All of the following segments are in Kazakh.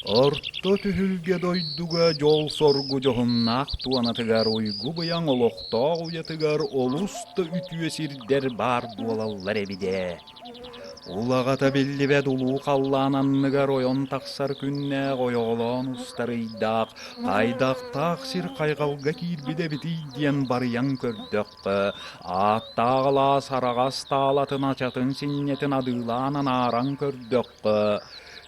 Орто түһүлге дойдуга жол соргу жоһуннаах туанатыгар уйгу быяң олохтоох уятыгар олуста үтүөсирдер бар буолаллар эбиде. Улагата беллибет улуу қаллаананныгар ойон тақсар күннәг ойоолоон устарыйдаах, кайдактаах сир кайгалга киирбиде битий диэн барыян көрдөккө, ааттаагала сарагас таалатын ачатын синнетин адыылаанан ааран көрдөккө.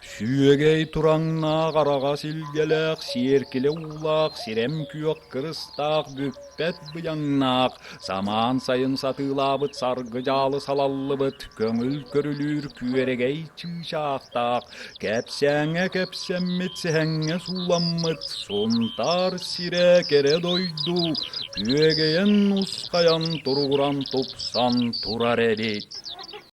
Сүйегей тураңна қараға силгелек, сиеркіле улақ, сирем күйек кырыстақ, бүппет бұяңнақ, саман сайын сатылабыт саргы жалы салаллыбыт, көңіл көрілір күйерегей чышақтақ, кәпсәңе кәпсәммет сәңе суламмыт, сонтар сире кере дойду, күйегейен ұсқаян тұрғыран топсан тұрар әбет.